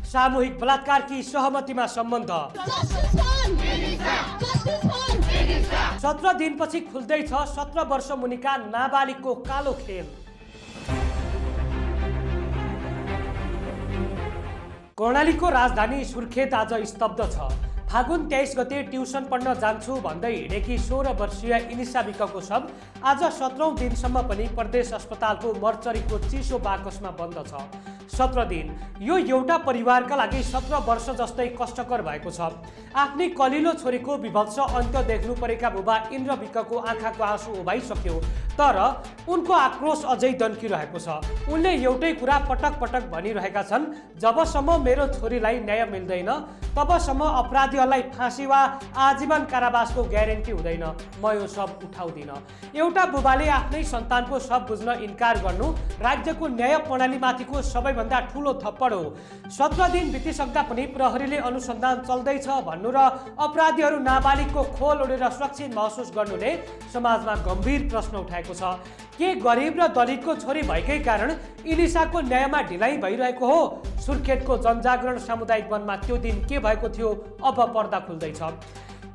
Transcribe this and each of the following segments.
सामूहिक बलात्कार की सहमतिमा सम्बन्ध। 17 दिनपछि खुल्दैछ 17 वर्ष मुनिका नाबालिगको कालो खेल। कर्णालीको राजधानी सुर्खेत आज स्तब्ध छ। फागुन 23 गते ट्युसन पढ्न जान्छु भन्दै हिँडेकी 16 वर्षीय इनिसा विकको शव आज 17औं दिनसम्म पनि प्रदेश अस्पतालको मर्चरीको चिसो बाकसमा बन्द छ। 17 दिन यो एउटा परिवारका लागि 17 वर्ष जस्तै कष्टकर भएको छ। आफ्नै कलिलो छोरीको विभत्स अन्त्य देख्नु परेका बुबा इन्द्र विकको आँखाको आँसु उभाइसक्यो, तर उनको आक्रोश अझै दन्किरहेको छ। उनले एउटै कुरा पटक पटक भनिरहेका छन्, जबसम्म मेरो छोरीलाई न्याय मिल्दैन तबसम्म अपराधीहरूलाई फाँसी वा आजीवन कारावासको ग्यारेन्टी हुँदैन, म यो सब उठाउँदिन। एउटा बुबाले आफ्नै सन्तानको सब बुझ्न इन्कार गर्नु राज्यको न्याय प्रणालीमाथिको सबैभन्दा ठूलो थप्पड हो। 17 दिन बितिसक्दा पनि प्रहरीले अनुसन्धान चल्दैछ भन्नु र अपराधीहरू नाबालिगको खोल ओढेर सुरक्षित महसुस गर्नुले समाजमा गम्भीर प्रश्न उठाएको छ। के गरिब र दलितको छोरी भएकै कारण इनिसाको न्यायमा ढिलाइ भइरहेको हो? सुर्खेतको जनजागरण सामुदायिक वनमा त्यो दिन के भएको थियो, अब पर्दा खुल्दैछ।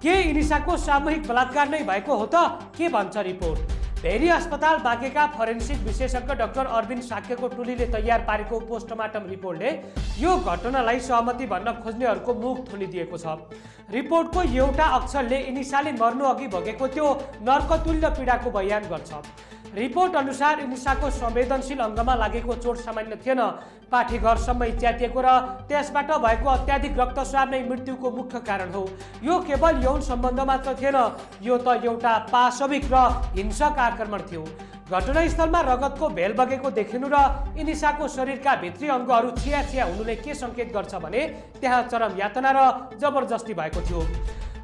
के इनिसाको सामूहिक बलात्कार नै भएको हो त? के भन्छ रिपोर्ट? भेरी अस्पताल बाँकेका फोरेन्सिक विशेषज्ञ डाक्टर अरविन्द साक्यको टोलीले तयार पारेको पोस्टमार्टम रिपोर्टले यो घटनालाई सहमति भन्न खोज्नेहरूको मुख थुनिदिएको छ। रिपोर्टको एउटा अक्षरले इनिसाले मर्नु अघि भोगेको त्यो नर्कतुल्य पीडाको बयान गर्छ। रिपोर्ट अनुसार इनिसाको संवेदनशील अङ्गमा लागेको चोट सामान्य थिएन। पाठीघरसम्मै च्यातिएको र त्यसबाट भएको अत्याधिक रक्तस्राव नै मृत्युको मुख्य कारण हो। यो केवल यौन सम्बन्ध मात्र थिएन, यो त एउटा पाशविक र हिंसक आक्रमण थियो। घटनास्थलमा रगतको भेल बगेको देखिनु र इनिसाको शरीरका भित्री अङ्गहरू छिया हुनुले के सङ्केत गर्छ भने त्यहाँ चरम यातना र जबरजस्ती भएको थियो।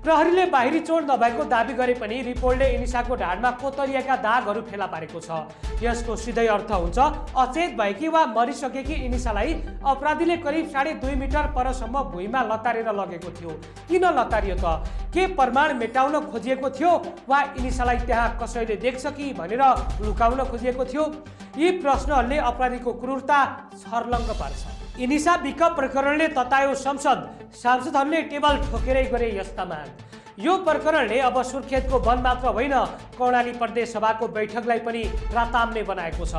प्रहरीले बाहिरी चोट नभएको दाबी गरे पनि रिपोर्टले इनिसाको ढाडमा कोतरिएका दागहरू फेला पारेको छ। यसको सिधै अर्थ हुन्छ अचेत भएकी वा मरिसकेकी इनिसालाई अपराधीले करिब 2.5 मिटर परसम्म भुइँमा लतारेर लगेको थियो। किन लतारियो त? के प्रमाण मेटाउन खोजिएको थियो वा इनिसालाई त्यहाँ कसैले देख्छ कि भनेर लुकाउन खोजिएको थियो? यी प्रश्नहरूले अपराधीको क्रूरता छर्लङ्ग पार्छ। इनिसा विक प्रकरणले ततायो संसद, सांसदहरूले टेबल ठोकेरै गरे यस्ता माग। यो प्रकरणले अब सुर्खेतको वन मात्र होइन, कर्णाली प्रदेश सभाको बैठकलाई पनि राताम्ने बनाएको छ।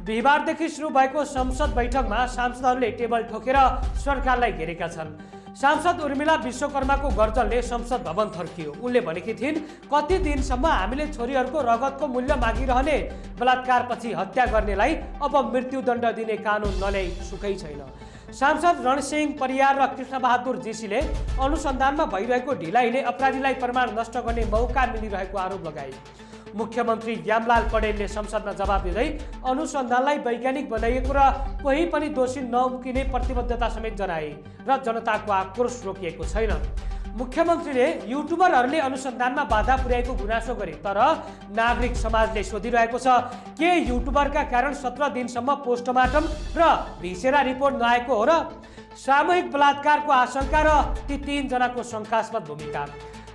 बिहिबारदेखि सुरु भएको संसद बैठकमा सांसदहरूले टेबल ठोकेर सरकारलाई घेरेका छन्। सांसद उर्मिला विश्वकर्माको गर्जनले संसद भवन थर्कियो। उनले भनेकी थिइन्, कति दिनसम्म हामीले छोरीहरूको रगतको मूल्य मागिरहने? बलात्कारपछि हत्या गर्नेलाई अब मृत्युदण्ड दिने कानुन नल्याई सुखै छैन। सांसद रणसिंह परियार र कृष्णबहादुर जीसीले अनुसन्धानमा भइरहेको ढिलाइले अपराधीलाई प्रमाण नष्ट गर्ने मौका मिलिरहेको आरोप लगाए। मुख्यमन्त्री यामलाल पौडेलले संसदमा जवाब दिँदै अनुसन्धानलाई वैज्ञानिक बनाइएको र कोही पनि दोषी नउकिने प्रतिबद्धता समेत जनाए र जनताको आक्रोश रोकिएको छैन। मुख्यमन्त्रीले युट्युबरहरूले अनुसन्धानमा बाधा पुर्याएको गुनासो गरे, तर नागरिक समाजले सोधिरहेको छ, के युट्युबरका कारण 17 दिनसम्म पोस्टमार्टम र भिसेरा रिपोर्ट नआएको हो र? सामूहिक बलात्कारको आशंका र ती 3 जनाको शङ्कास्पद भूमिका।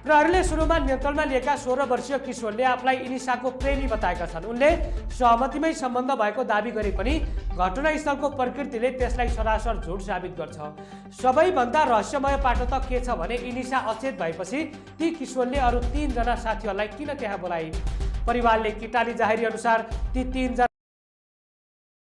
प्रहरीले सुरुमा नियन्त्रणमा लिएका 16 वर्षीय किशोरले आफूलाई इनिसाको प्रेमी बताएका छन्। उनले सहमतिमै सम्बन्ध भएको दाबी गरे पनि घटनास्थलको प्रकृतिले त्यसलाई सरासर झुट साबित गर्छ। सबैभन्दा रहस्यमय पाटो त के छ भने इनिसा अचेत भएपछि ती किशोरले अरू 3 जना साथीहरूलाई किन त्यहाँ बोलाए? परिवारले किटाली जाहेरी अनुसार ती 3 जना